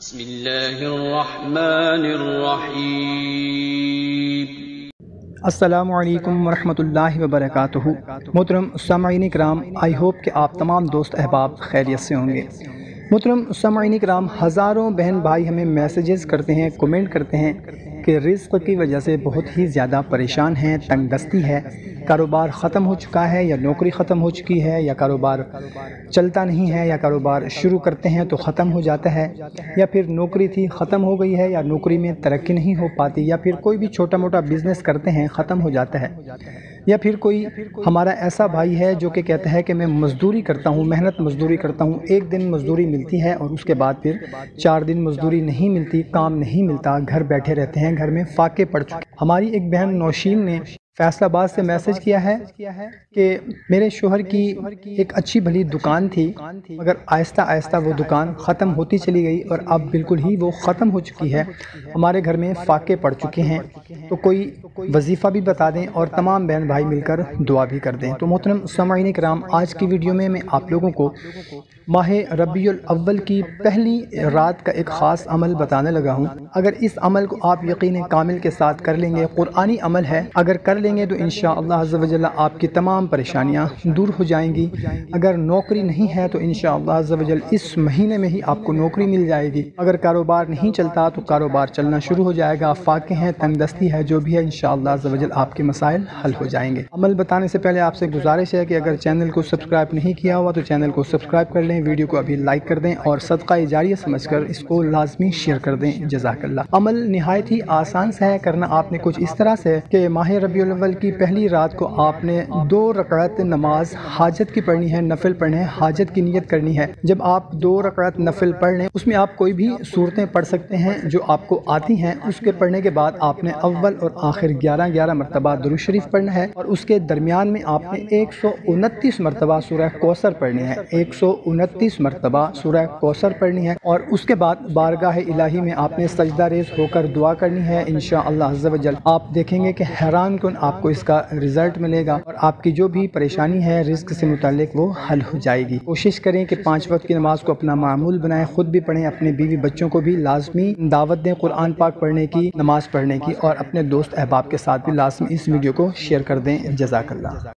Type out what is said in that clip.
بسم اللہ الرحمن الرحیم۔ السلام علیکم ورحمۃ اللہ وبرکاتہ۔ محترم سامعین کرام، آئی ہوپ کہ آپ تمام دوست احباب خیریت سے ہوں گے۔ محترم سامعین کرام، ہزاروں بہن بھائی ہمیں میسیجز کرتے ہیں، کومنٹ کرتے ہیں کہ رزق کی وجہ سے بہت ہی زیادہ پریشان ہیں، تنگ دستی ہے، کاروبار ختم ہو چکا ہے یا نوکری ختم ہو چکی ہے، یا کاروبار چلتا نہیں ہے، یا کاروبار شروع کرتے ہیں تو ختم ہو جاتا ہے، یا پھر نوکری تھی ختم ہو گئی ہے، یا نوکری میں ترقی نہیں ہو پاتی، یا پھر کوئی بھی چھوٹا موٹا بزنس کرتے ہیں ختم ہو جاتا ہے، یا پھر کوئی ہمارا ایسا بھائی ہے جو کہ کہتا ہے کہ میں مزدوری کرتا ہوں، محنت مزدوری کرتا ہوں، ایک دن مزدوری ملتی ہے اور اس کے بعد پھر 4 دن مزدوری نہیں ملتی، کام نہیں ملتا، گھر بیٹھے رہتے ہیں، گھر میں فاقے پڑ چکے۔ ہماری ایک بہن نوشین نے فیصل آباد سے میسج کیا ہے کہ میرے شوہر کی ایک اچھی بھلی دکان تھی، مگر آہستہ آہستہ وہ دکان ختم ہوتی چلی گئی اور اب بالکل ہی وہ ختم ہو چکی ہے، ہمارے گھر میں فاقے پڑ چکے ہیں، تو کوئی وظیفہ بھی بتا دیں اور تمام بہن بھائی مل کر دعا بھی کر دیں۔ تو محترم سامعین کرام، آج کی ویڈیو میں آپ لوگوں کو ماہ ربیع الاول کی پہلی رات کا ایک خاص عمل بتانے لگا ہوں۔ اگر اس عمل کو آپ یقین کامل کے ساتھ کر لیں گے، قرآنی عمل ہے، اگر کر لیں گے تو انشاءاللہ عز و جل آپ کی تمام پریشانیاں دور ہو جائیں گی۔ اگر نوکری نہیں ہے تو انشاءاللہ عز و جل اس مہینے میں ہی آپ کو نوکری مل جائے گی۔ اگر کاروبار نہیں چلتا تو کاروبار چلنا شروع ہو جائے گا، فاقے ہیں، تنگ دستی ہے، جو بھی ہے انشاءاللہ عز و جل آپ کے مسائل حل ہو جائیں گے۔ عمل بتانے سے پہلے آپ سے گزارش ہے کہ اگر چینل کو سبسکرائب نہیں کیا ہوا تو چینل کو سبسکرائب کر لیں، ویڈیو کو ابھی لائک کر دیں اور صدقہ جاریہ سمجھ کر اس کو لازمی شیئر کر دیں، جزاک اللہ۔ عمل نہایت ہی آسان سے ہے، کرنا آپ نے کچھ اس طرح سے کہ ماہ ربیع الاول کی پہلی رات کو آپ نے 2 رکعت نماز حاجت کی پڑھنی ہے، نفل پڑھنے ہیں، حاجت کی نیت کرنی ہے۔ جب آپ 2 رکعت نفل پڑھ لیں، اس میں آپ کوئی بھی صورتیں پڑھ سکتے ہیں جو آپ کو آتی ہیں۔ اس کے پڑھنے کے بعد آپ نے اول اور آخر 11 مرتبہ درود شریف پڑھنا ہے، اور اس کے درمیان میں آپ نے 129 مرتبہ سورہ کوثر پڑھنی ہے، 129 مرتبہ سورہ کوثر پڑھنی ہے، اور اس کے بعد بارگاہ الہی میں آپ نے سجدہ ریز ہو کر دعا کرنی ہے۔ انشاءاللہ عز و جل آپ دیکھیں گے کہ حیران کن آپ کو اس کا رزلٹ ملے گا، اور آپ کی جو بھی پریشانی ہے رزق سے متعلق وہ حل ہو جائے گی۔ کوشش کریں کہ 5 وقت کی نماز کو اپنا معمول بنائیں، خود بھی پڑھیں، اپنے بیوی بچوں کو بھی لازمی دعوت دیں قرآن پاک پڑھنے کی، نماز پڑھنے کی، اور اپنے دوست احباب کے ساتھ بھی لازمی اس ویڈیو کو شیئر کر دیں، جزاک اللہ۔